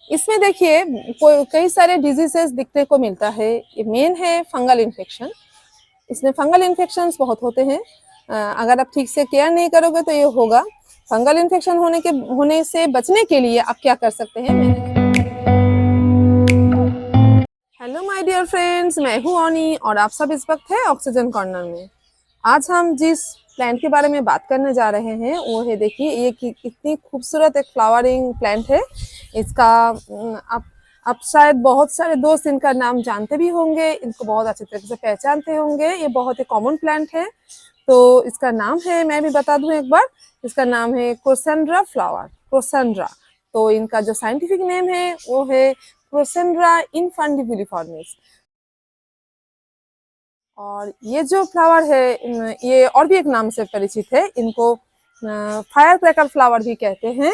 इसमें देखिए कई सारे डिजीजेस दिखने को मिलता है। ये मेन है फंगल इन्फेक्शन। इसमें फंगल इन्फेक्शंस बहुत होते हैं। अगर आप ठीक से केयर नहीं करोगे तो ये होगा। फंगल इन्फेक्शन होने से बचने के लिए आप क्या कर सकते हैं? हेलो माय डियर फ्रेंड्स, मैं हूँ ऑनी और आप सब इस वक्त है ऑक्सीजन कॉर्नर में। आज हम जिस प्लांट के बारे में बात करने जा रहे हैं वो है, देखिए ये कितनी खूबसूरत एक फ्लावरिंग प्लांट है। इसका आप शायद बहुत सारे दोस्त इनका नाम जानते भी होंगे, इनको बहुत अच्छे तरीके से पहचानते होंगे। ये बहुत ही कॉमन प्लांट है। तो इसका नाम है, मैं भी बता दूं एक बार, इसका नाम है क्रोसेंड्रा फ्लावर, क्रोसेंड्रा। तो इनका जो साइंटिफिक नेम है वो है क्रोसेंड्रा इनफंडिबुलिफॉर्मिस। और ये जो फ्लावर है ये और भी एक नाम से परिचित है। इनको फायर क्रैकर फ्लावर भी कहते हैं।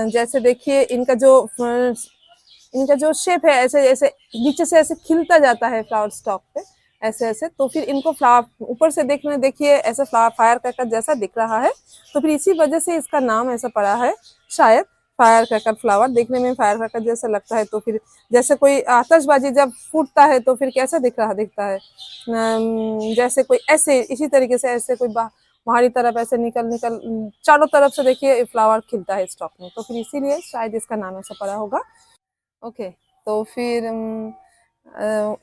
जैसे देखिए इनका जो शेप है, ऐसे ऐसे नीचे से ऐसे खिलता जाता है फ्लावर स्टॉक पे, ऐसे ऐसे। तो फिर इनको फ्लावर ऊपर से देखिए ऐसे फ्लावर फायर क्रैकर जैसा दिख रहा है। तो फिर इसी वजह से इसका नाम ऐसा पड़ा है शायद, फायर क्रैकर फ्लावर। देखने में फायर क्रैकर जैसा लगता है। तो फिर जैसे कोई आतिशबाजी जब फूटता है तो फिर कैसा दिखता है, जैसे कोई ऐसे इसी तरीके से ऐसे कोई बाहरी तरफ ऐसे निकल चारों तरफ से देखिए फ्लावर खिलता है स्टॉक में। तो फिर इसीलिए शायद इसका नाम ऐसा पड़ा होगा। ओके, तो फिर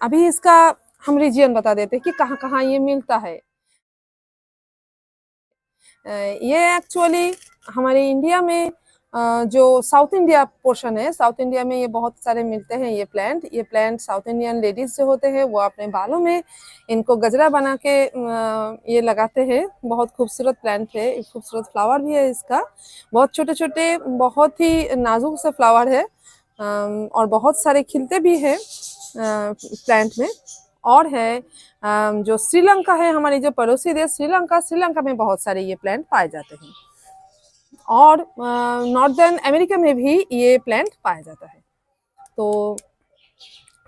अभी इसका हम रीजन बता देते हैं कि कहाँ कहाँ ये मिलता है। ये एक्चुअली हमारे इंडिया में जो साउथ इंडिया पोर्शन है, साउथ इंडिया में ये बहुत सारे मिलते हैं। ये प्लांट साउथ इंडियन लेडीज जो होते हैं वो अपने बालों में इनको गजरा बना के ये लगाते हैं। बहुत खूबसूरत प्लांट है, खूबसूरत फ्लावर भी है इसका। बहुत छोटे छोटे, बहुत ही नाजुक से फ्लावर है और बहुत सारे खिलते भी हैं प्लांट में। और है जो श्रीलंका है, हमारी जो पड़ोसी देश श्रीलंका में बहुत सारे ये प्लांट पाए जाते हैं। और नॉर्दर्न अमेरिका में भी ये प्लांट पाया जाता है। तो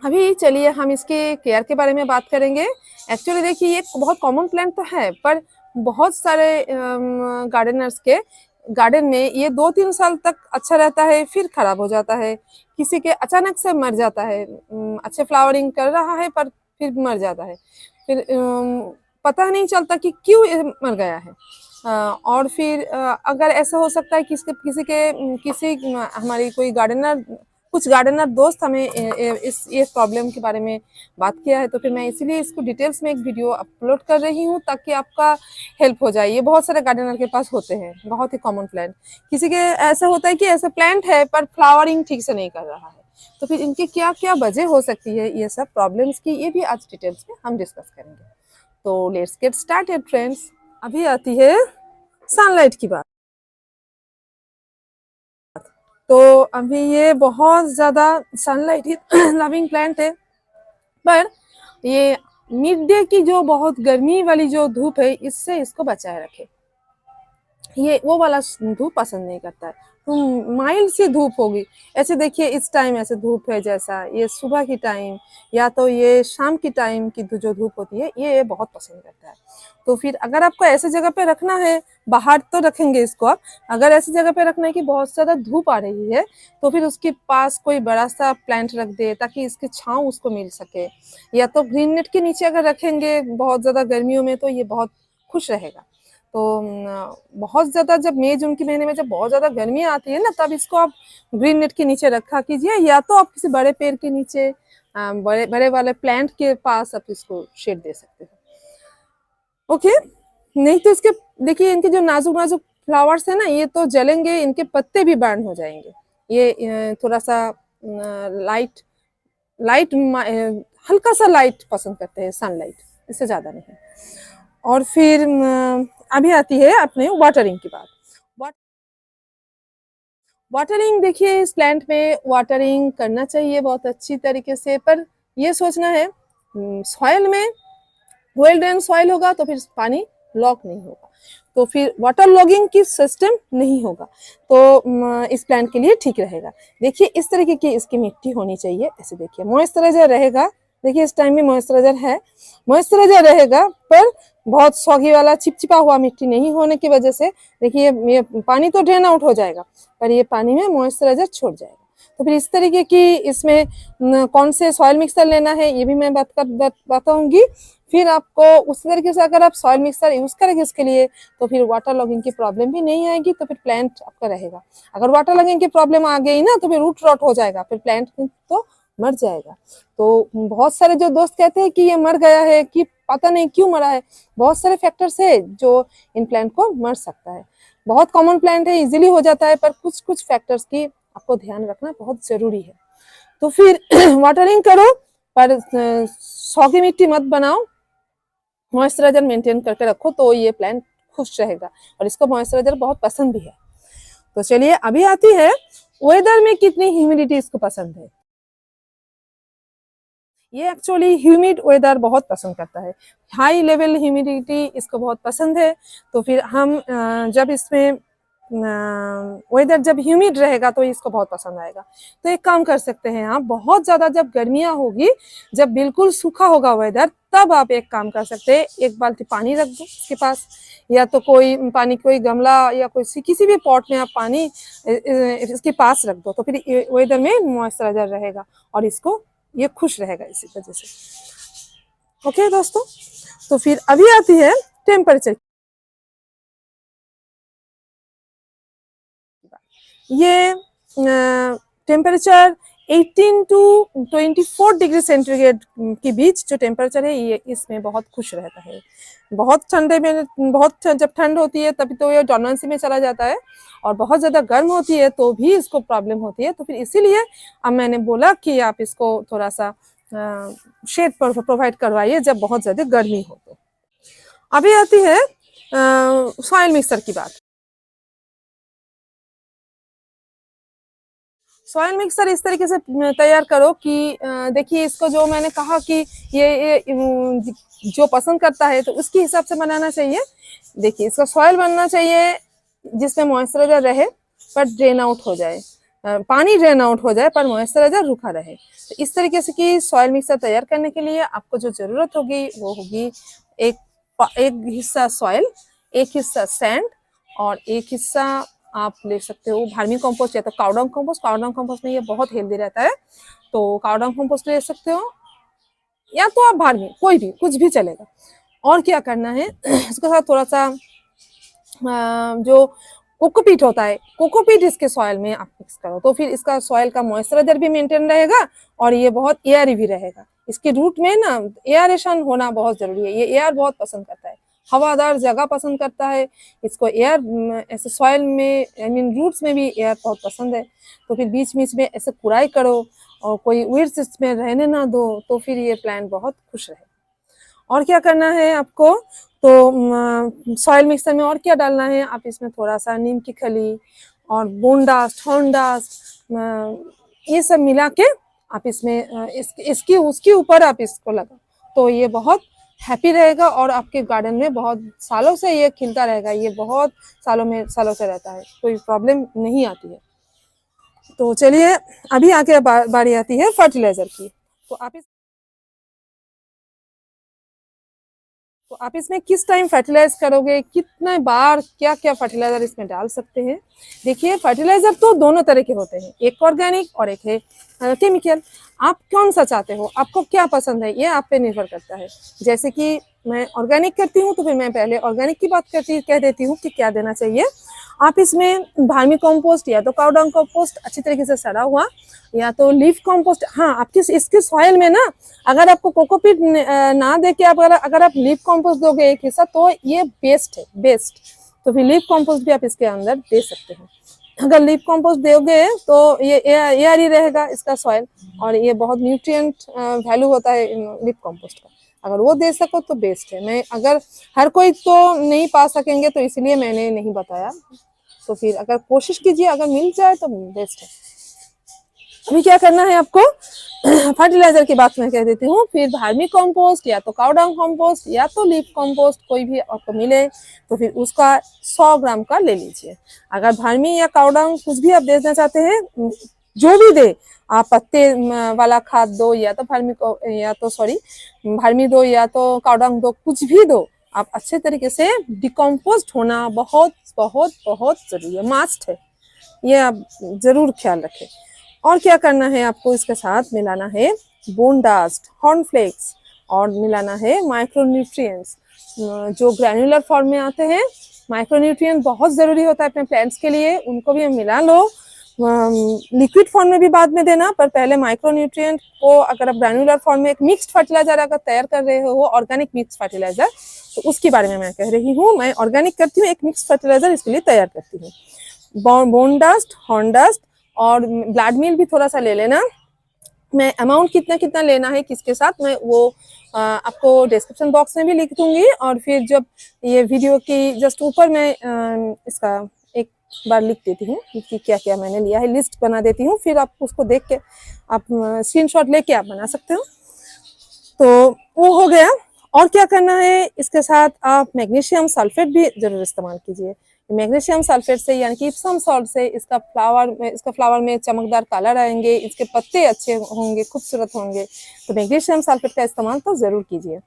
अभी चलिए हम इसके केयर के बारे में बात करेंगे। एक्चुअली देखिए ये बहुत कॉमन प्लांट तो है, पर बहुत सारे गार्डनर्स के गार्डन में ये 2-3 साल तक अच्छा रहता है, फिर खराब हो जाता है। किसी के अचानक से मर जाता है, अच्छे फ्लावरिंग कर रहा है पर फिर मर जाता है। फिर पता नहीं चलता कि क्यों ये मर गया है। और फिर अगर ऐसा हो सकता है कि किसी हमारी कोई गार्डनर, कुछ गार्डनर दोस्त हमें ये प्रॉब्लम के बारे में बात किया है, तो फिर मैं इसीलिए इसको डिटेल्स में एक वीडियो अपलोड कर रही हूँ ताकि आपका हेल्प हो जाए। ये बहुत सारे गार्डनर के पास होते हैं, बहुत ही कॉमन प्लांट। किसी के ऐसा होता है कि ऐसा प्लांट है पर फ्लावरिंग ठीक से नहीं कर रहा है। तो फिर इनकी क्या क्या वजह हो सकती है ये सब प्रॉब्लम्स की, ये भी आज डिटेल्स में हम डिस्कस करेंगे। तो लेट्स गेट स्टार्टेड फ्रेंड्स। अभी आती है सनलाइट की बात। तो अभी ये बहुत ज्यादा सनलाइट लविंग प्लांट है, पर ये मिड डे की जो बहुत गर्मी वाली जो धूप है इससे इसको बचाए रखे। ये वो वाला धूप पसंद नहीं करता है। तो माइल्ड सी धूप होगी, ऐसे देखिए इस टाइम ऐसे धूप है, जैसा ये सुबह की टाइम या तो ये शाम की टाइम की जो धूप होती है ये बहुत पसंद करता है। तो फिर अगर आपको ऐसे जगह पे रखना है, बाहर तो रखेंगे इसको आप, अगर ऐसी जगह पे रखना है कि बहुत ज्यादा धूप आ रही है तो फिर उसके पास कोई बड़ा सा प्लांट रख दे ताकि इसकी छांव उसको मिल सके। या तो ग्रीन नेट के नीचे अगर रखेंगे बहुत ज्यादा गर्मियों में तो ये बहुत खुश रहेगा। तो बहुत ज्यादा जब मई जून के महीने में जब बहुत ज्यादा गर्मी आती है ना, तब इसको आप ग्रीन नेट के नीचे रखा कीजिए, या तो आप किसी बड़े पेड़ के नीचे, बड़े बड़े वाले प्लांट के पास आप इसको शेड दे सकते हो। ओके, नहीं तो इसके देखिए इनके जो नाजुक नाजुक फ्लावर्स है ना, ये तो जलेंगे, इनके पत्ते भी बर्न हो जाएंगे। ये थोड़ा सा लाइट लाइट हल्का सा लाइट पसंद करते हैं, सनलाइट, इससे ज्यादा नहीं। और फिर अभी आती है अपने वाटरिंग की बात। वाटरिंग देखिए इस प्लांट में वाटरिंग करना चाहिए बहुत अच्छी तरीके से, पर ये सोचना है सॉइल में वेल ड्रेन सॉइल होगा तो फिर पानी लॉक नहीं होगा, तो फिर वाटर लॉगिंग की सिस्टम नहीं होगा, तो इस प्लांट के लिए ठीक रहेगा। देखिए इस तरीके की इसकी मिट्टी होनी चाहिए, ऐसे देखिए मॉइस्चराइजर रहेगा। देखिए इस टाइम में मॉइस्चराइजर है, मॉइस्चराइजर रहेगा, पर बहुत सौगी वाला चिपचिपा हुआ मिट्टी नहीं होने की वजह से देखिए ये पानी तो ड्रेन आउट हो जाएगा पर ये पानी में मॉइस्चराइजर छोड़ जाएगा। तो फिर इस तरीके की इसमें कौन से सॉइल मिक्सर लेना है ये भी मैं बताऊंगी। फिर आपको उस तरीके से अगर आप सॉइल मिक्सर यूज करेंगे इसके लिए तो फिर वाटर लॉगिंग की प्रॉब्लम भी नहीं आएगी, तो फिर प्लांट आपका रहेगा। अगर वाटर लॉगिंग की प्रॉब्लम आ गई ना तो फिर रूट रॉट हो जाएगा, फिर प्लांट तो मर जाएगा। तो बहुत सारे जो दोस्त कहते हैं कि ये मर गया है, कि पता नहीं क्यों मरा है, बहुत सारे फैक्टर्स है जो इन प्लांट को मर सकता है। बहुत कॉमन प्लांट है, इजीली हो जाता है, पर कुछ कुछ फैक्टर्स की आपको ध्यान रखना बहुत जरूरी है। तो फिर वाटरिंग करो पर सौगी मिट्टी मत बनाओ, मॉइस्चराइजर मेंटेन करके रखो तो ये प्लांट खुश रहेगा, और इसको मॉइस्चराइजर बहुत पसंद भी है। तो चलिए अभी आती है वेदर में कितनी ह्यूमिडिटी इसको पसंद है। ये एक्चुअली ह्यूमिड वेदर बहुत पसंद करता है, हाई लेवल ह्यूमिडिटी इसको बहुत पसंद है। तो फिर हम जब इसमें वेदर जब ह्यूमिड रहेगा तो इसको बहुत पसंद आएगा। तो एक काम कर सकते हैं आप, बहुत ज्यादा जब गर्मियां होगी, जब बिल्कुल सूखा होगा वेदर, तब आप एक काम कर सकते हैं, एक बाल्टी पानी रख दो इसके पास, या तो कोई पानी कोई गमला या कोई किसी भी पॉट में आप पानी इसके पास रख दो, तो फिर वेदर में मॉइस्चराइजर रहेगा और इसको ये खुश रहेगा इसी वजह से। ओके दोस्तों, तो फिर अभी आती है टेम्परेचर। ये टेम्परेचर 18 टू 24 डिग्री सेंटीग्रेड के बीच जो टेम्परेचर है ये इसमें बहुत खुश रहता है। बहुत ठंडे में, बहुत जब ठंड होती है तभी तो ये डोर्मेंसी में चला जाता है, और बहुत ज्यादा गर्म होती है तो भी इसको प्रॉब्लम होती है। तो फिर इसीलिए अब मैंने बोला कि आप इसको थोड़ा सा शेड पर प्रोवाइड करवाइए जब बहुत ज्यादा गर्मी हो। तो अभी आती है सॉइल मिक्सर की बात। सॉइल मिक्सर इस तरीके से तैयार करो कि देखिए इसको जो मैंने कहा कि ये जो पसंद करता है तो उसके हिसाब से बनाना चाहिए। देखिए इसका सॉइल बनना चाहिए जिसमें मॉइस्चराइजर रहे पर ड्रेन आउट हो जाए, पानी ड्रेन आउट हो जाए पर मॉइस्चराइजर रुका रहे। तो इस तरीके से कि सॉइल मिक्सर तैयार करने के लिए आपको जो जरूरत होगी वो होगी एक हिस्सा सॉइल, एक हिस्सा सैंड, और एक हिस्सा आप ले सकते हो वर्मी कंपोस्ट या तो काउडंग कंपोस्ट। काउडंग कंपोस्ट में ये बहुत हेल्दी रहता है, तो काउडंग कंपोस्ट ले सकते हो, या तो आप वर्मी, कोई भी कुछ भी चलेगा। और क्या करना है इसके साथ थोड़ा सा जो कोकोपीट होता है, कोकोपीट इसके सॉइल में आप मिक्स करो, तो फिर इसका सॉइल का मॉइस्चराइजर भी मेंटेन रहेगा और ये बहुत एयरी भी रहेगा। इसके रूट में ना एयरेशन होना बहुत जरूरी है, ये एयर बहुत पसंद करता है, हवादार जगह पसंद करता है, इसको एयर ऐसे सॉइल में आई मीन रूट्स में भी एयर बहुत पसंद है। तो फिर बीच बीच में ऐसे कुड़ाई करो और कोई वीड्स इसमें रहने ना दो, तो फिर ये प्लांट बहुत खुश रहे। और क्या करना है आपको, तो सॉइल मिक्सर में और क्या डालना है, आप इसमें थोड़ा सा नीम की खली और बोनडास्ट, हॉर्नडास्ट, ये सब मिला के आप इसमें इसकी उसके ऊपर आप इसको लगाओ, तो ये बहुत हैप्पी रहेगा और आपके गार्डन में बहुत सालों से ये खिलता रहेगा। ये बहुत सालों से रहता है, कोई प्रॉब्लम नहीं आती है। तो चलिए अभी आके बारी आती है फर्टिलाइजर की। तो आप इसमें किस टाइम फर्टिलाइज करोगे, कितने बार क्या क्या फर्टिलाइजर इसमें डाल सकते हैं। देखिए फर्टिलाइजर तो दोनों तरह के होते हैं, एक ऑर्गेनिक और एक है केमिकल। आप कौन सा चाहते हो, आपको क्या पसंद है, ये आप पे निर्भर करता है। जैसे कि मैं ऑर्गेनिक करती हूँ तो फिर मैं पहले ऑर्गेनिक की बात कह देती हूँ कि क्या देना चाहिए। आप इसमें वर्मी कंपोस्ट या तो काउडंग कंपोस्ट अच्छी तरीके से सड़ा हुआ, या तो लीफ कंपोस्ट। हाँ, आपकी इसके सॉइल में ना अगर आपको कोकोपीट ना दे के अगर आप लीफ कंपोस्ट दोगे एक हिस्सा, तो ये बेस्ट है, बेस्ट। तो फिर लीफ कंपोस्ट भी आप इसके अंदर दे सकते हैं। अगर लीफ कंपोस्ट दोगे तो ये एयर ही रहेगा इसका सॉइल, और ये बहुत न्यूट्रिएंट वैल्यू होता है लीफ कंपोस्ट का। अगर वो दे सको तो बेस्ट है। मैं अगर हर कोई तो नहीं पा सकेंगे तो इसलिए मैंने नहीं बताया, तो फिर अगर कोशिश कीजिए, अगर मिल जाए तो बेस्ट है। अभी क्या करना है आपको फर्टिलाइजर की बात मैं कह देती हूँ। फिर वर्मी कंपोस्ट या तो काउडंग कंपोस्ट या तो लीफ कंपोस्ट कोई भी आपको मिले तो फिर उसका 100 ग्राम का ले लीजिए। अगर वर्मी या काउडंग कुछ भी आप देना चाहते हैं, जो भी दे, आप पत्ते वाला खाद दो या तो वर्मी दो या तो काउडंग दो, कुछ भी दो, आप अच्छे तरीके से डिकम्पोस्ट होना बहुत बहुत बहुत जरूरी है, मस्ट है, ये आप जरूर ख्याल रखें। और क्या करना है आपको, इसके साथ मिलाना है बोन डास्ट, हॉर्नफ्लेक्स, और मिलाना है माइक्रोन्यूट्रिएंट्स जो ग्रैन्युलर फॉर्म में आते हैं। माइक्रोन्यूट्रिएंट बहुत ज़रूरी होता है अपने प्लांट्स के लिए, उनको भी हम मिला लो। लिक्विड फॉर्म में भी बाद में देना, पर पहले माइक्रोन्यूट्रिएंट को अगर आप ग्रैन्युलर फॉर्म में एक मिक्स्ड फर्टिलाइजर अगर तैयार कर रहे हो, ऑर्गेनिक मिक्स फर्टिलाइजर, तो उसके बारे में मैं कह रही हूँ। मैं ऑर्गेनिक करती हूँ, एक मिक्स फर्टिलाइजर इसके लिए तैयार करती हूँ। बोन डस्ट, हॉर्न डस्ट और ब्लड मील भी थोड़ा सा ले लेना। मैं अमाउंट कितना कितना लेना है किसके साथ, मैं वो आपको डिस्क्रिप्शन बॉक्स में भी लिख दूंगी, और फिर जब ये वीडियो की जस्ट ऊपर मैं इसका एक बार लिख देती हूँ कि क्या क्या मैंने लिया है, लिस्ट बना देती हूँ, फिर आप उसको देख के आप स्क्रीनशॉट लेके आप बना सकते हो। तो वो हो गया। और क्या करना है, इसके साथ आप मैग्नीशियम सल्फेट भी जरूर इस्तेमाल कीजिए। मैग्नीशियम सल्फेट से यानी कि इप्सम सॉल्ट से इसका फ्लावर में चमकदार कलर आएंगे, इसके पत्ते अच्छे होंगे, खूबसूरत होंगे। तो मैग्नीशियम सल्फेट का इस्तेमाल तो जरूर कीजिए।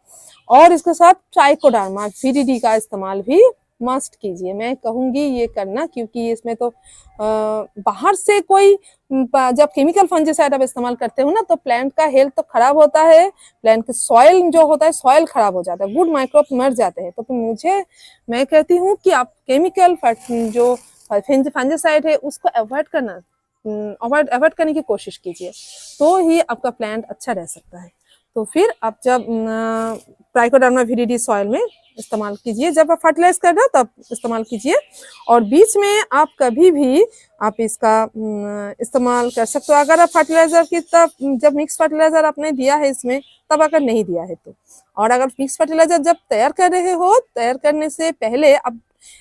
और इसके साथ ट्राइकोडर्मा VDD का इस्तेमाल भी मस्ट कीजिए, मैं कहूँगी ये करना, क्योंकि इसमें तो बाहर से कोई जब केमिकल फंजीसाइड आप इस्तेमाल करते हो ना, तो प्लांट का हेल्थ तो खराब होता है, प्लांट का सॉइल जो होता है सॉइल खराब हो जाता है, गुड माइक्रोब मर जाते हैं। तो मैं कहती हूँ कि आप केमिकल जो फंजीसाइड है उसको अवॉइड करने की कोशिश कीजिए, तो ही आपका प्लांट अच्छा रह सकता है। तो फिर आप जब ट्राइकोडर्मा VDD सॉइल में इस्तेमाल कीजिए, जब आप फर्टिलाइज कर रहे हो तब इस्तेमाल कीजिए। और बीच में आप कभी भी आप इसका इस्तेमाल कर सकते हो, अगर आप फर्टिलाइजर की तब जब मिक्स फर्टिलाइजर आपने दिया है इसमें, तब अगर नहीं दिया है तो। और अगर मिक्स फर्टिलाइजर जब तैयार कर रहे हो, तैयार करने से पहले आप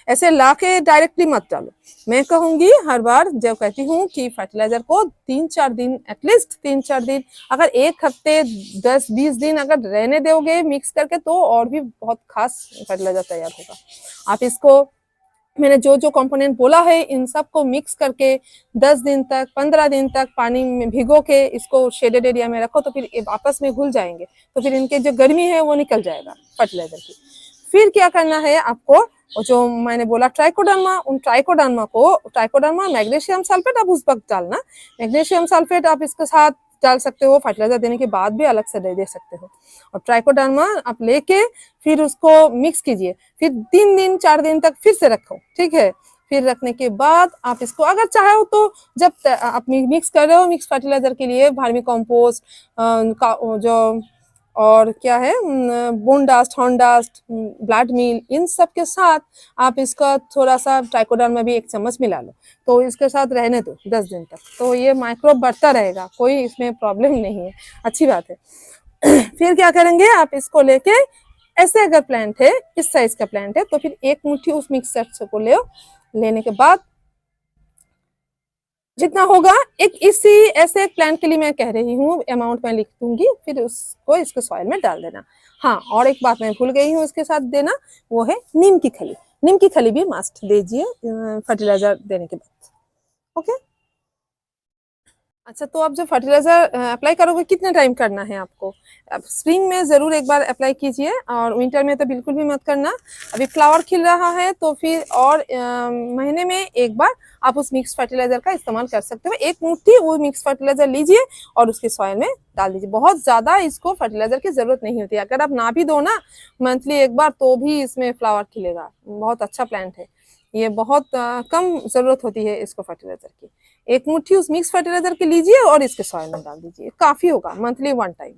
ऐसे ला के डायरेक्टली मत डालो। मैं कहूंगी हर बार जब कहती हूँ कि फर्टिलाइजर को 3-4 दिन, एटलीस्ट 3-4 दिन, अगर 1 हफ्ते 10-20 दिन अगर रहने दोगे मिक्स करके, तो और भी बहुत खास फर्टिलाइजर तैयार होगा। आप इसको, मैंने जो जो कंपोनेंट बोला है इन सबको मिक्स करके 10 दिन तक, 15 दिन तक पानी में भिगो के इसको शेडेड एरिया में रखो, तो फिर आपस में घुल जाएंगे, तो फिर इनके जो गर्मी है वो निकल जाएगा फर्टिलाइजर की। फिर क्या करना है आपको, जो मैंने बोला ट्राइकोडर्मा, ट्राइकोडर्मा मैग्नीशियम सल्फेट आप उस वक्त डालना। मैग्नीशियम सल्फेट आप इसके साथ डाल सकते हो, फर्टिलाइजर देने के बाद भी अलग से दे सकते हो। और ट्राइकोडर्मा आप लेके फिर उसको मिक्स कीजिए, फिर 3 दिन 4 दिन तक फिर से रखो, ठीक है। फिर रखने के बाद आप इसको अगर चाहो तो जब आप मिक्स कर रहे हो, मिक्स फर्टिलाइजर के लिए वर्मी कंपोस्ट जो और क्या है bone dust, horn dust, blood meal, इन सब के साथ आप इसका थोड़ा सा ट्राइकोडर्मा भी 1 चम्मच मिला लो, तो इसके साथ रहने दो 10 दिन तक, तो ये माइक्रोब बढ़ता रहेगा, कोई इसमें प्रॉब्लम नहीं है, अच्छी बात है। फिर क्या करेंगे, आप इसको लेके ऐसे अगर प्लांट है, इस साइज का प्लांट है, तो फिर 1 मुट्ठी उस मिक्सचर को लेने के बाद जितना होगा, ऐसे एक प्लांट के लिए मैं कह रही हूँ, अमाउंट मैं लिख दूंगी, फिर उसको इसके सॉइल में डाल देना। हाँ, और एक बात मैं भूल गई हूँ इसके साथ देना, वो है नीम की खली। नीम की खली भी मस्ट दीजिए फर्टिलाइजर देने के बाद। ओके। अच्छा, तो आप जब फर्टिलाइजर अप्लाई करोगे कितने टाइम करना है आपको, अब स्प्रिंग में ज़रूर एक बार अप्लाई कीजिए, और विंटर में तो बिल्कुल भी मत करना। अभी फ्लावर खिल रहा है तो फिर और महीने में एक बार आप उस मिक्स फर्टिलाइजर का इस्तेमाल कर सकते हो। 1 मुट्ठी वो मिक्स फर्टिलाइजर लीजिए और उसके सॉइल में डाल दीजिए। बहुत ज़्यादा इसको फर्टिलाइजर की ज़रूरत नहीं होती, अगर आप ना भी दो ना मंथली एक बार, तो भी इसमें फ्लावर खिलेगा। बहुत अच्छा प्लांट है ये, बहुत कम ज़रूरत होती है इसको फर्टिलाइजर की। 1 मुट्ठी उस मिक्स फर्टिलाइजर के लीजिए और इसके सॉइल में डाल दीजिए, काफी होगा, मंथली 1 टाइम।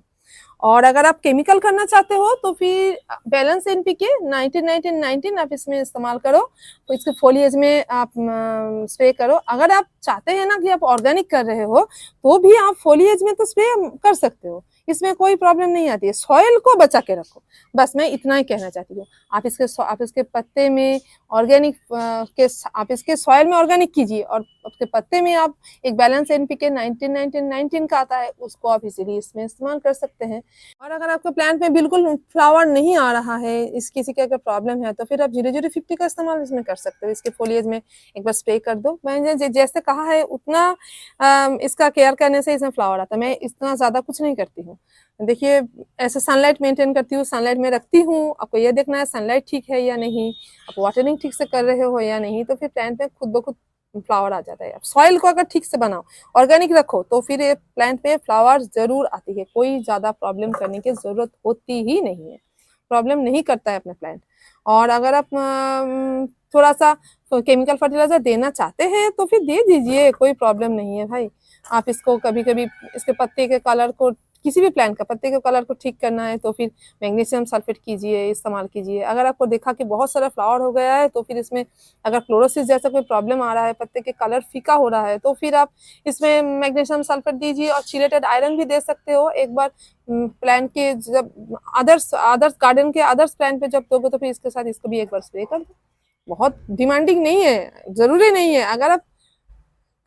और अगर आप केमिकल करना चाहते हो तो फिर बैलेंस NPK 19-19-19 आप इसमें इस्तेमाल करो, तो इसके फोलिएज में आप स्प्रे करो। अगर आप चाहते हैं ना कि आप ऑर्गेनिक कर रहे हो, तो भी आप फोलिएज में तो स्प्रे कर सकते हो, इसमें कोई प्रॉब्लम नहीं आती है। सॉइल को बचा के रखो, बस मैं इतना ही कहना चाहती हूँ। आप इसके पत्ते में ऑर्गेनिक आप इसके सॉइल में ऑर्गेनिक कीजिए, और उसके पत्ते में आप एक बैलेंस NPK 19-19-19 का आता है, उसको आप इजीली इसमें इस्तेमाल कर सकते हैं। और अगर आपके प्लांट में बिल्कुल फ्लावर नहीं आ रहा है, किसी का अगर प्रॉब्लम है, तो फिर आप 0-0-50 का इस्तेमाल इसमें कर सकते हो। इसके फोलिएज में एक बार स्प्रे कर दो। मैंने जैसे कहा है उतना इसका केयर करने से इसमें फ्लावर आता है, मैं इतना ज़्यादा कुछ नहीं करती हूँ। देखिए, ऐसे सनलाइट मेंटेन करती हूँ, सनलाइट में रखती हूँ। आपको ये देखना है सनलाइट ठीक है या नहीं, आप वाटरिंग ठीक से कर रहे हो या नहीं, तो फिर प्लांट में खुद ब खुद फ्लावर आ जाता है। अब सॉइल को अगर ठीक से बनाओ, ऑर्गेनिक रखो, तो फिर ये प्लांट में फ्लावर जरूर आती है, कोई ज्यादा प्रॉब्लम करने की जरूरत होती ही नहीं है, प्रॉब्लम नहीं करता है अपना प्लांट। और अगर आप थोड़ा सा केमिकल फर्टिलाइजर देना चाहते हैं तो फिर दे दीजिए, कोई प्रॉब्लम नहीं है भाई। आप इसको कभी कभी इसके पत्ते के कलर को, किसी भी प्लांट का पत्ते के कलर को ठीक करना है तो फिर मैग्नीशियम सल्फेट कीजिए, इस्तेमाल कीजिए। अगर आपको देखा कि बहुत सारा फ्लावर हो गया है तो फिर इसमें अगर क्लोरोसिस जैसा कोई प्रॉब्लम आ रहा है, पत्ते के कलर फीका हो रहा है, तो फिर आप इसमें मैग्नीशियम सल्फेट दीजिए और चिलेटेड आयरन भी दे सकते हो। एक बार प्लांट के जब अदर्स अदर्स गार्डन के अदर्स प्लांट पे जब दोगे तो फिर इसके साथ इसको भी एक बार स्प्रे कर दो। बहुत डिमांडिंग नहीं है, जरूरी नहीं है। अगर आप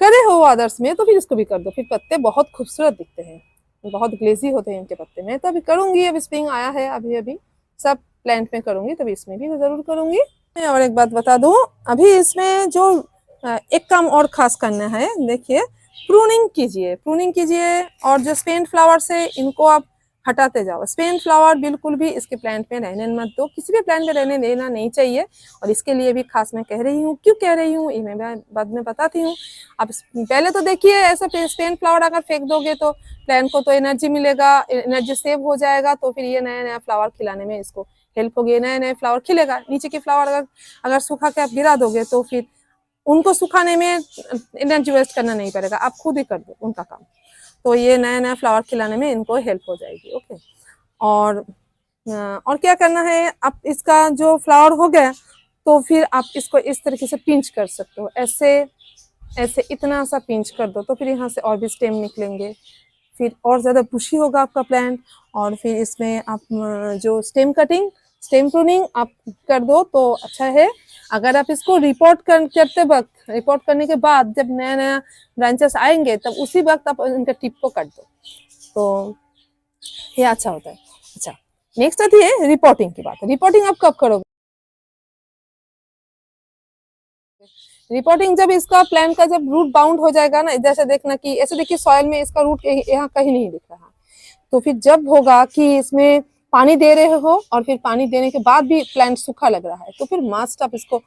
करे हो अदर्स में तो फिर इसको भी कर दो, फिर पत्ते बहुत खूबसूरत दिखते हैं, बहुत ग्लेजी होते हैं इनके पत्ते। मैं तो अभी करूंगी, अब स्प्रिंग आया है अभी अभी, सब प्लांट में करूंगी, तभी इसमें भी जरूर करूंगी। और एक बात बता दूं, अभी इसमें जो एक काम और खास करना है, देखिए प्रूनिंग कीजिए, प्रूनिंग कीजिए। और जो स्पेंट फ्लावर्स है इनको आप हटाते जाओ। स्पेन फ्लावर बिल्कुल भी इसके प्लांट में रहने मत दो, किसी भी प्लांट में रहने देना नहीं चाहिए। और इसके लिए भी खास मैं कह रही हूँ, क्यों कह रही हूँ ये मैं बाद में बताती हूँ। आप पहले तो देखिए, ऐसा स्पेन फ्लावर अगर फेंक दोगे तो प्लांट को तो एनर्जी मिलेगा, एनर्जी सेव हो जाएगा, तो फिर ये नया नया फ्लावर खिलाने में इसको हेल्प होगी, नए नए फ्लावर खिलेगा। नीचे के फ्लावर अगर सूखा के आप गिरा दोगे तो फिर उनको सुखाने में एनर्जी वेस्ट करना नहीं पड़ेगा, आप खुद ही कर दो उनका काम, तो ये नया नया फ्लावर खिलाने में इनको हेल्प हो जाएगी। ओके, और क्या करना है, आप इसका जो फ्लावर हो गया तो फिर आप इसको इस तरीके से पिंच कर सकते हो, ऐसे ऐसे इतना सा पिंच कर दो, तो फिर यहाँ से और भी स्टेम निकलेंगे, फिर और ज़्यादा बुशी होगा आपका प्लांट। और फिर इसमें आप जो स्टेम कटिंग, स्टेम प्रूनिंग आप कर दो तो अच्छा है। अगर आप इसको करते वक्त, रिपोर्ट करने के बाद जब नया नया ब्रांचेस आएंगे तब उसी वक्त आप इनका टिप को काट दो, तो ये अच्छा होता है। अच्छा, नेक्स्ट आती है रिपोर्टिंग की बात। रिपोर्टिंग आप कब करोगे? रिपोर्टिंग जब इसका प्लांट का जब रूट बाउंड हो जाएगा ना, जैसे देखना कि ऐसे देखिए सॉइल में इसका रूट यहाँ कहीं नहीं दिख रहा, तो फिर जब होगा कि इसमें पानी दे रहे हो और फिर पानी देने के बाद भी प्लांट सूखा लग रहा है, तो फिर मस्ट आप इसको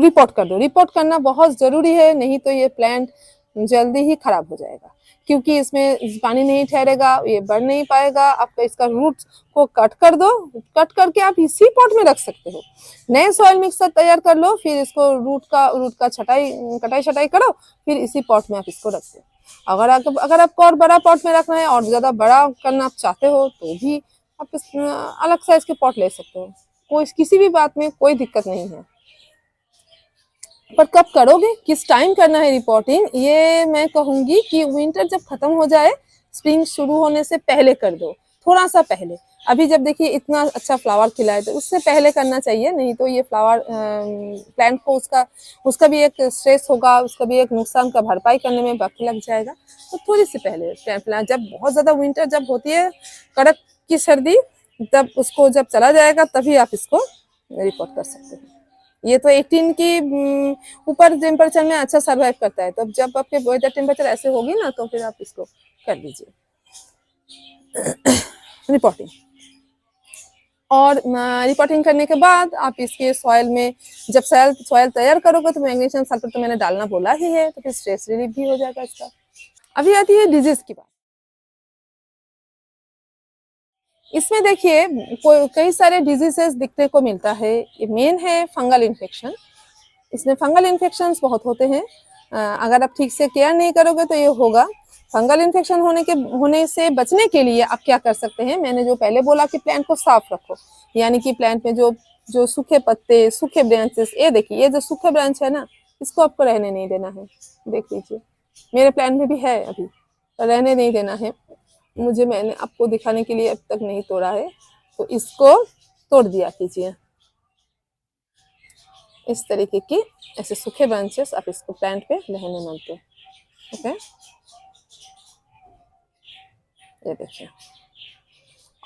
रिपोर्ट कर दो। रिपोर्ट करना बहुत जरूरी है, नहीं तो ये प्लांट जल्दी ही खराब हो जाएगा, क्योंकि इसमें पानी नहीं ठहरेगा, ये बढ़ नहीं पाएगा। आप इसका रूट को कट कर दो, कट करके आप इसी पॉट में रख सकते हो। नए सॉइल मिक्सर तैयार कर लो, फिर इसको रूट का कटाई छटाई करो, फिर इसी पॉट में आप इसको रख दो। अगर आपको और बड़ा पॉट में रखना है और ज्यादा बड़ा करना आप चाहते हो तो भी आप अलग साइज के पॉट ले सकते हो, कोई किसी भी बात में कोई दिक्कत नहीं है। पर कब करोगे, किस टाइम करना है रिपोर्टिंग, ये मैं कहूंगी कि विंटर जब खत्म हो जाए, स्प्रिंग शुरू होने से पहले कर दो, थोड़ा सा पहले। अभी जब देखिए इतना अच्छा फ्लावर खिला है तो उससे पहले करना चाहिए, नहीं तो ये फ्लावर प्लांट को उसका भी एक स्ट्रेस होगा, उसका भी एक नुकसान का भरपाई करने में वक्त लग जाएगा। तो थोड़ी सी पहले प्लांट, जब बहुत ज्यादा विंटर जब होती है, कड़क की सर्दी, तब उसको जब चला जाएगा तभी आप इसको रिपोर्ट कर सकते हैं। ये तो 18 की ऊपर टेम्परेचर में अच्छा सर्वाइव करता है, तो जब आपके वेदर टेम्परेचर ऐसे होगी ना तो फिर आप इसको कर दीजिए रिपोर्टिंग। और रिपोर्टिंग करने के बाद आप इसके सॉइल में जब सॉइल तैयार करोगे तो मैग्नीशियम सल्फेट तो मैंने डालना बोला ही है, तो फिर स्ट्रेस रिलीफ भी हो जाएगा इसका। अभी आती है डिजीज की बात। इसमें देखिए कई सारे डिजीजेस दिखने को मिलता है। ये मेन है फंगल इन्फेक्शन। इसमें फंगल इन्फेक्शंस बहुत होते हैं, अगर आप ठीक से केयर नहीं करोगे तो ये होगा। फंगल इन्फेक्शन होने से बचने के लिए आप क्या कर सकते हैं, मैंने जो पहले बोला कि प्लांट को साफ रखो, यानी कि प्लांट में जो सूखे पत्ते, सूखे ब्रांचेस, ये देखिए ये जो सूखे ब्रांच है ना, इसको आपको रहने नहीं देना है। देख लीजिए मेरे प्लांट में भी है अभी, तो रहने नहीं देना है मुझे, मैंने आपको दिखाने के लिए अब तक नहीं तोड़ा है, तो इसको तोड़ दिया कीजिए। इस तरीके की ऐसे सूखे ब्रांचेस आप इसको प्लांट पे रहने मत दो। ओके, ये देखिए।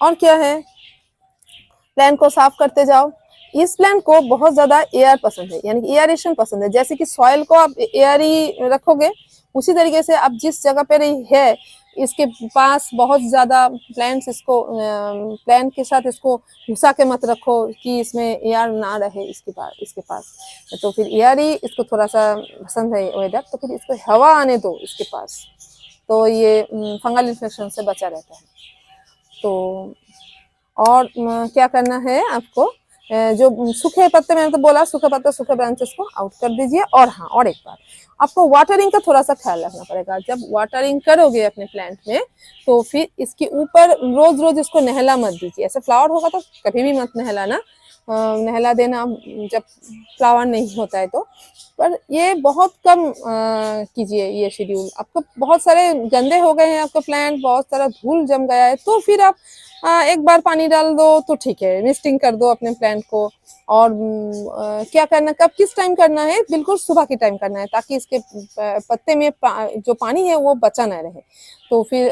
और क्या है, प्लांट को साफ करते जाओ। इस प्लांट को बहुत ज्यादा एयर पसंद है, यानी कि एयरेशन पसंद है। जैसे कि सॉइल को आप एयरी रखोगे, उसी तरीके से आप जिस जगह पे है इसके पास बहुत ज़्यादा प्लांट्स, इसको प्लांट के साथ इसको घुसा के मत रखो कि इसमें एयर ना रहे इसके पास। तो फिर एयर ही इसको थोड़ा सा पसंद है वेदर, तो फिर इसको हवा आने दो इसके पास, तो ये फंगल इन्फेक्शन से बचा रहता है। तो और क्या करना है आपको, जो सूखे पत्ते, मैंने तो बोला सूखे पत्ते सूखे ब्रांचेस को आउट कर दीजिए। और हाँ, और एक बात, आपको वाटरिंग का थोड़ा सा ख्याल रखना पड़ेगा। जब वाटरिंग करोगे अपने प्लांट में, तो फिर इसके ऊपर रोज रोज इसको नहला मत दीजिए। ऐसे फ्लावर होगा तो कभी भी मत नहलाना, नहला देना जब फ्लावर नहीं होता है तो। पर ये बहुत कम कीजिए ये शेड्यूल। आपको बहुत सारे गंदे हो गए हैं आपका प्लांट, बहुत सारा धूल जम गया है, तो फिर आप एक बार पानी डाल दो तो ठीक है, मिस्टिंग कर दो अपने प्लांट को। और क्या करना, कब किस टाइम करना है, बिल्कुल सुबह के टाइम करना है, ताकि इसके पत्ते में जो पानी है वो बचा ना रहे। तो फिर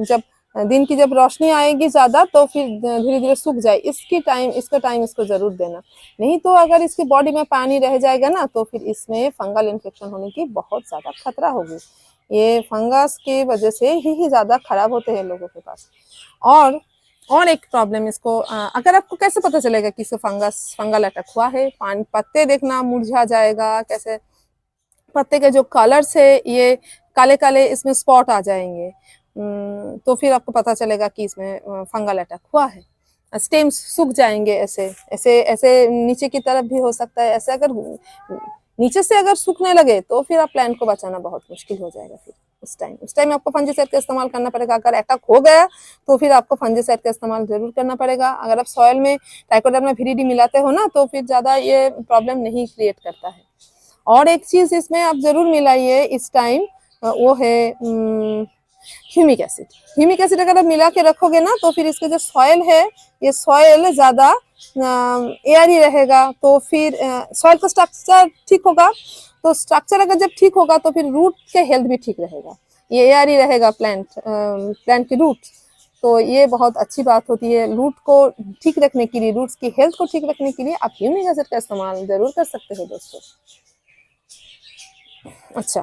जब दिन की जब रोशनी आएगी ज्यादा, तो फिर धीरे धीरे सूख जाए, इसका टाइम इसको जरूर देना। नहीं तो अगर इसकी बॉडी में पानी रह जाएगा ना, तो फिर इसमें फंगल इन्फेक्शन होने की बहुत ज्यादा खतरा होगी। ये फंगस की वजह से ही ज्यादा खराब होते हैं लोगों के पास। और एक प्रॉब्लम इसको, अगर आपको कैसे पता चलेगा कि इसको फंगल अटैक हुआ है, पत्ते देखना मुरझा जाएगा, कैसे पत्ते के जो कलर्स है ये काले काले इसमें स्पॉट आ जाएंगे, तो फिर आपको पता चलेगा कि इसमें फंगल अटैक हुआ है। स्टेम्स सूख जाएंगे, ऐसे ऐसे ऐसे नीचे की तरफ भी हो सकता है। ऐसे अगर नीचे से अगर सूखने लगे तो फिर आप प्लांट को बचाना बहुत मुश्किल हो जाएगा। फिर उस टाइम आपको फंजीसाइड का इस्तेमाल करना पड़ेगा। अगर अटैक हो गया तो फिर आपको फंजीसाइड का इस्तेमाल जरूर करना पड़ेगा। अगर आप सॉइल में ट्राइकोडर्मा विरिडी मिलाते हो ना, तो फिर ज्यादा ये प्रॉब्लम नहीं क्रिएट करता है। और एक चीज इसमें आप जरूर मिलाइए इस टाइम, वो है ह्यूमिक एसिड। ह्यूमिक एसिड अगर आप मिला के रखोगे ना, तो फिर इसके जो सॉइल है, ये सॉइल ज्यादा एयरी रहेगा, तो फिर सॉइल का स्ट्रक्चर ठीक होगा। तो स्ट्रक्चर अगर जब ठीक होगा तो फिर रूट के हेल्थ भी ठीक रहेगा, ये एयरी रहेगा प्लांट की रूट। तो ये बहुत अच्छी बात होती है। रूट को ठीक रखने के लिए, रूट्स की हेल्थ को ठीक रखने के लिए आप ह्यूमिक एसिड का इस्तेमाल जरूर कर सकते हो दोस्तों। अच्छा,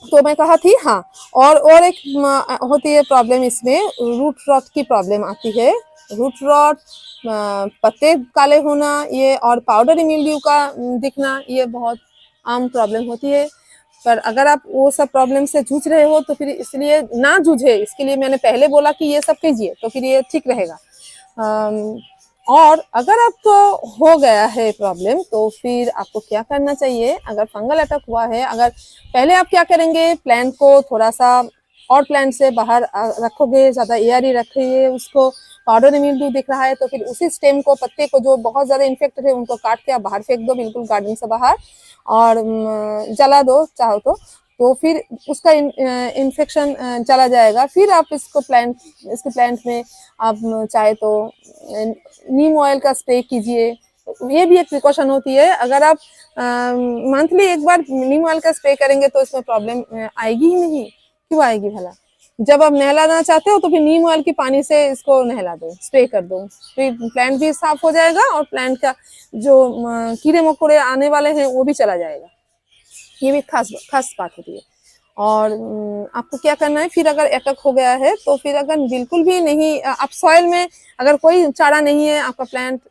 तो मैं कहा थी, हाँ, और एक होती है प्रॉब्लम इसमें, रूट रॉट की प्रॉब्लम आती है। रूट रॉट, पत्ते काले होना, ये और पाउडरी मिल्ड्यू का दिखना, ये बहुत आम प्रॉब्लम होती है। पर अगर आप वो सब प्रॉब्लम से जूझ रहे हो तो फिर इसलिए ना जूझे, इसके लिए मैंने पहले बोला कि ये सब कीजिए, तो फिर ये ठीक रहेगा। और अगर आपको हो गया है प्रॉब्लम, तो फिर आपको क्या करना चाहिए, अगर फंगल अटैक हुआ है, अगर पहले आप क्या करेंगे, प्लांट को थोड़ा सा और प्लांट से बाहर रखोगे, ज्यादा एयरी रखिए उसको। पाउडर मिल्ड्यू दिख रहा है तो फिर उसी स्टेम को, पत्ते को जो बहुत ज्यादा इन्फेक्टेड है, उनको काट के आप बाहर फेंक दो, बिल्कुल गार्डन से बाहर, और जला दो चाहो तो फिर उसका इन्फेक्शन चला जाएगा। फिर आप इसके प्लांट में आप चाहे तो नीम ऑयल का स्प्रे कीजिए। ये भी एक प्रिकॉशन होती है। अगर आप मंथली एक बार नीम ऑयल का स्प्रे करेंगे तो इसमें प्रॉब्लम आएगी ही नहीं। क्यों आएगी भला? जब आप नहलाना चाहते हो तो फिर नीम ऑयल के पानी से इसको नहला दो, स्प्रे कर दो, फिर प्लांट भी साफ हो जाएगा और प्लांट का जो कीड़े मकोड़े आने वाले हैं वो भी चला जाएगा। ये भी खास बात होती है। और आपको क्या करना है, फिर अगर अटैक हो गया है तो फिर अगर बिल्कुल भी नहीं, आप सॉइल में अगर कोई चारा नहीं है, आपका प्लांट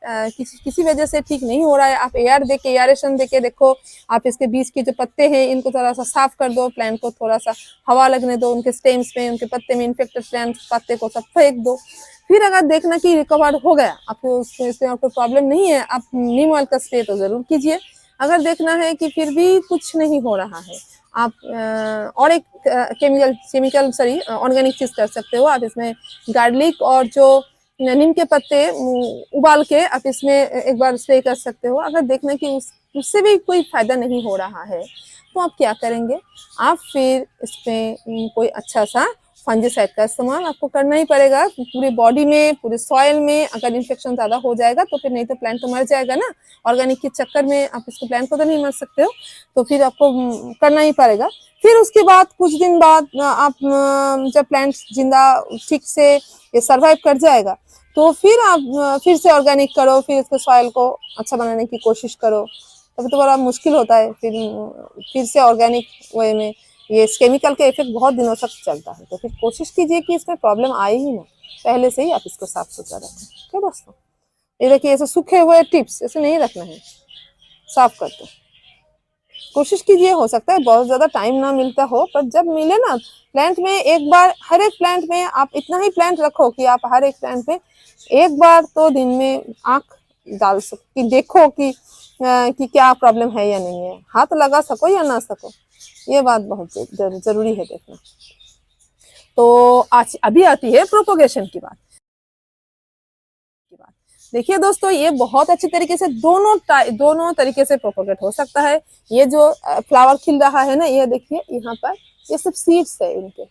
किसी वजह से ठीक नहीं हो रहा है, आप एयरेशन देके देखो। आप इसके बीच के जो पत्ते हैं इनको थोड़ा सा साफ कर दो, प्लांट को थोड़ा सा हवा लगने दो, उनके स्टेम्स में, उनके पत्ते में इन्फेक्टेड प्लांट पत्ते को सब फेंक दो। फिर अगर देखना कि रिकवर हो गया, आपको इसमें आपको प्रॉब्लम नहीं है, आप नीम ऑयल का स्प्रे तो जरूर कीजिए। अगर देखना है कि फिर भी कुछ नहीं हो रहा है, आप और एक केमिकल ऑर्गेनिक चीज कर सकते हो। आप इसमें गार्लिक और जो नीम के पत्ते उबाल के आप इसमें एक बार स्प्रे कर सकते हो। अगर देखना कि उससे भी कोई फायदा नहीं हो रहा है, तो आप क्या करेंगे, आप फिर इसमें कोई अच्छा सा फंजीसाइड का इस्तेमाल आपको करना ही पड़ेगा पूरी बॉडी में, पूरे सॉइल में। अगर इन्फेक्शन ज्यादा हो जाएगा तो फिर, नहीं तो प्लांट तो मर जाएगा ना। ऑर्गेनिक के चक्कर में आप इसको, प्लांट को तो नहीं मर सकते हो, तो फिर आपको करना ही पड़ेगा। फिर उसके बाद कुछ दिन बाद आप जब प्लांट जिंदा ठीक से ये सर्वाइव कर जाएगा, तो फिर आप फिर से ऑर्गेनिक करो, फिर इसको सॉइल को अच्छा बनाने की कोशिश करो। तभी तो बड़ा मुश्किल होता है फिर से ऑर्गेनिक वे में ये केमिकल का इफेक्ट बहुत दिनों तक चलता है। तो फिर कोशिश कीजिए कि इसमें प्रॉब्लम आए ही ना, पहले से ही आप इसको साफ सुथरा रखें। क्या दोस्तों, ये देखिए ऐसे सूखे हुए टिप्स ऐसे नहीं रखना है, साफ करते कोशिश कीजिए। हो सकता है बहुत ज्यादा टाइम ना मिलता हो, पर जब मिले ना प्लांट में एक बार, हर एक प्लांट में आप इतना ही प्लांट रखो कि आप हर एक प्लांट में एक बार तो दिन में आंख डाल सको, कि देखो कि क्या प्रॉब्लम है या नहीं है, हाथ लगा सको या ना सको, ये बात बहुत जरूरी है देखना। तो आज अभी आती है प्रोपोगेशन की बात। देखिए दोस्तों, ये बहुत अच्छी तरीके से दोनों तरीके से प्रोपोगेट हो सकता है। ये जो फ्लावर खिल रहा है ना, ये देखिए यहाँ पर, ये सब सीड्स है इनके,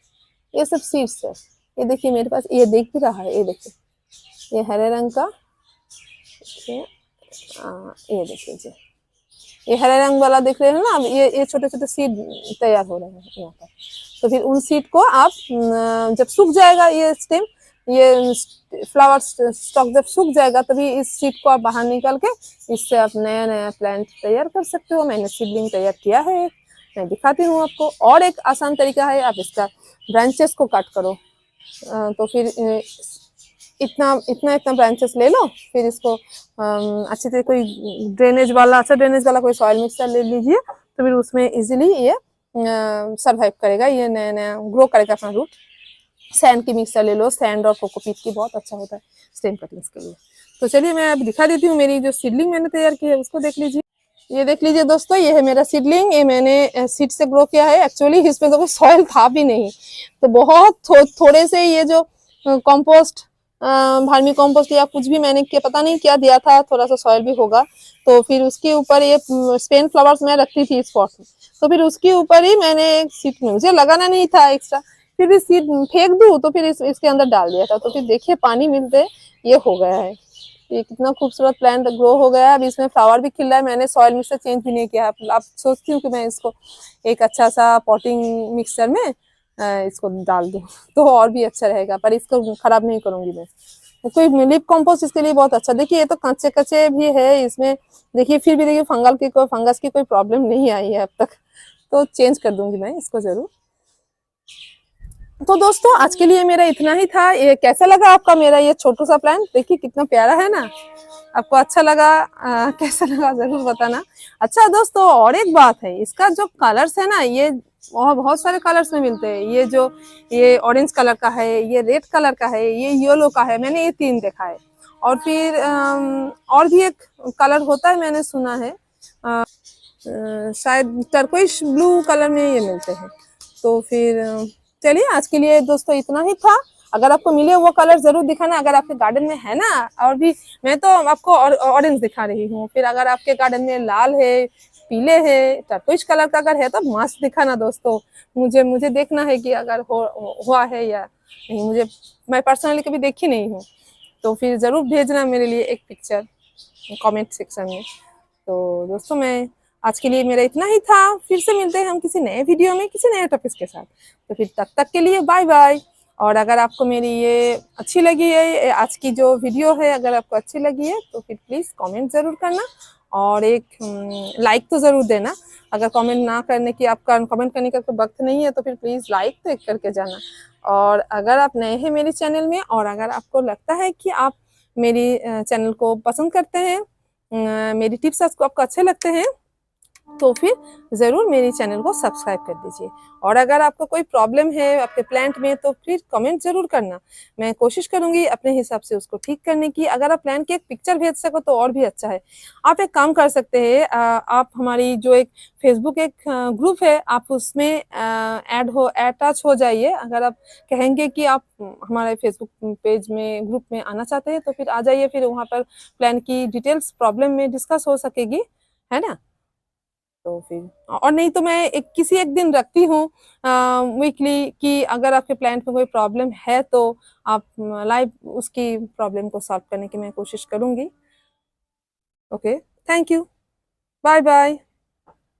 ये सब सीड्स है। ये देखिए मेरे पास ये दिख भी रहा है, ये देखिए ये हरे रंग का, ये देखिए जी, ये हरे रंग वाला देख रहे हैं ना, अब ये छोटे छोटे सीड तैयार हो रहे हैं यहाँ पर। तो फिर उन सीड को आप जब सूख जाएगा ये स्टेम, ये फ्लावर स्टॉक जब सूख जाएगा, तभी इस सीड को आप बाहर निकाल के इससे आप नया नया प्लांट तैयार कर सकते हो। मैंने सीडलिंग तैयार किया है, मैं दिखाती हूँ आपको। और एक आसान तरीका है, आप इसका ब्रांचेस को काट करो, तो फिर इतना इतना इतना ब्रांचेस ले लो, फिर इसको अच्छे से कोई ड्रेनेज वाला, अच्छा ड्रेनेज वाला कोई सॉइल मिक्सर ले लीजिए, तो फिर उसमें इजीली ये सरवाइव करेगा, ये नया नया ग्रो करेगा अपना रूट। सैंड की मिक्सर ले लो, सैंड और कोकोपीट की, बहुत अच्छा होता है स्टेम कटिंग्स के लिए। तो चलिए मैं अब दिखा देती हूँ मेरी जो सीडलिंग मैंने तैयार की है, उसको देख लीजिए। ये देख लीजिए दोस्तों, ये है मेरा सीडलिंग, ये मैंने सीड से ग्रो किया है। एक्चुअली इसमें तो कोई सॉइल था भी नहीं, तो बहुत थोड़े से ये जो कंपोस्ट, वर्मी कंपोस्ट या कुछ भी मैंने किया, पता नहीं क्या दिया था, थोड़ा सा सॉइल भी होगा। तो फिर उसके ऊपर ये स्पेन फ्लावर्स मैं रखती थी इस पॉट में, तो फिर उसके ऊपर ही मैंने एक सीड, मुझे लगाना नहीं था एक्स्ट्रा, फिर भी सीड फेंक दूं तो फिर इसके अंदर डाल दिया था। तो फिर देखिए पानी मिलते ये हो गया है, ये कितना खूबसूरत प्लांट ग्रो हो गया है। अब इसमें फ्लावर भी खिल रहा है, मैंने सॉइल मिक्सर चेंज भी नहीं किया। अब सोचती हूँ कि मैं इसको एक अच्छा सा पॉटिंग मिक्सचर में इसको डाल दूं तो और भी अच्छा रहेगा, पर इसको खराब नहीं करूंगी मैं। कोई लिप कंपोस्ट इसके लिए बहुत अच्छा। देखिए ये तो कच्चे कच्चे भी है इसमें, देखिए फिर भी देखिए फंगस की कोई प्रॉब्लम नहीं आई है अब तक, तो चेंज कर दूंगी मैं इसको जरूर। तो दोस्तों आज के लिए मेरा इतना ही था। ये कैसा लगा आपका मेरा ये छोटू सा प्लान, देखिए कितना प्यारा है ना, आपको अच्छा लगा? कैसा लगा जरूर बताना। अच्छा दोस्तों, और एक बात है, इसका जो कलर्स है ना, ये बहुत सारे कलर्स में मिलते हैं। ये ऑरेंज कलर का है, ये रेड कलर का है, ये येलो का है, मैंने ये 3 देखा है। और फिर और भी एक कलर होता है, मैंने सुना है, शायद टर्कोइश ब्लू कलर में ये मिलते हैं। तो फिर चलिए आज के लिए दोस्तों इतना ही था। अगर आपको मिले वो कलर जरूर दिखाना, अगर आपके गार्डन में है ना। और भी मैं तो आपको ऑरेंज दिखा रही हूँ, फिर अगर आपके गार्डन में लाल है, पीले है, टर्कोइश कलर का अगर है तो मस्त दिखाना दोस्तों। मुझे देखना है कि अगर हुआ है या नहीं, मैं पर्सनली कभी देखी नहीं हूँ, तो फिर जरूर भेजना मेरे लिए एक पिक्चर कमेंट सेक्शन में। तो दोस्तों मैं आज के लिए मेरा इतना ही था। फिर से मिलते हैं हम किसी नए वीडियो में किसी नए टॉपिक के साथ। तो फिर तब तक के लिए बाय बाय। और अगर आपको मेरी ये अच्छी लगी है, आज की जो वीडियो है अगर आपको अच्छी लगी है, तो फिर प्लीज़ कमेंट ज़रूर करना और एक लाइक तो ज़रूर देना। अगर कमेंट ना करने की, आपका कमेंट करने का कोई वक्त नहीं है, तो फिर प्लीज़ लाइक तो एक करके जाना। और अगर आप नए हैं मेरे चैनल में, और अगर आपको लगता है कि आप मेरी चैनल को पसंद करते हैं, मेरी टिप्स आपको अच्छे लगते हैं, तो फिर ज़रूर मेरे चैनल को सब्सक्राइब कर दीजिए। और अगर आपको कोई प्रॉब्लम है आपके प्लांट में, तो फिर कमेंट ज़रूर करना, मैं कोशिश करूंगी अपने हिसाब से उसको ठीक करने की। अगर आप प्लांट की एक पिक्चर भेज सको तो और भी अच्छा है। आप एक काम कर सकते हैं, आप हमारी जो एक फेसबुक एक ग्रुप है, आप उसमें अटैच हो जाइए। अगर आप कहेंगे कि आप हमारे फेसबुक पेज में, ग्रुप में आना चाहते हैं, तो फिर आ जाइए, फिर वहाँ पर प्लान की डिटेल्स प्रॉब्लम में डिस्कस हो सकेगी, है ना। तो फिर और नहीं तो मैं किसी एक दिन रखती हूँ वीकली, कि अगर आपके प्लांट में कोई प्रॉब्लम है तो आप लाइव उसकी प्रॉब्लम को सॉल्व करने की मैं कोशिश करूंगी। Okay, thank you, bye bye.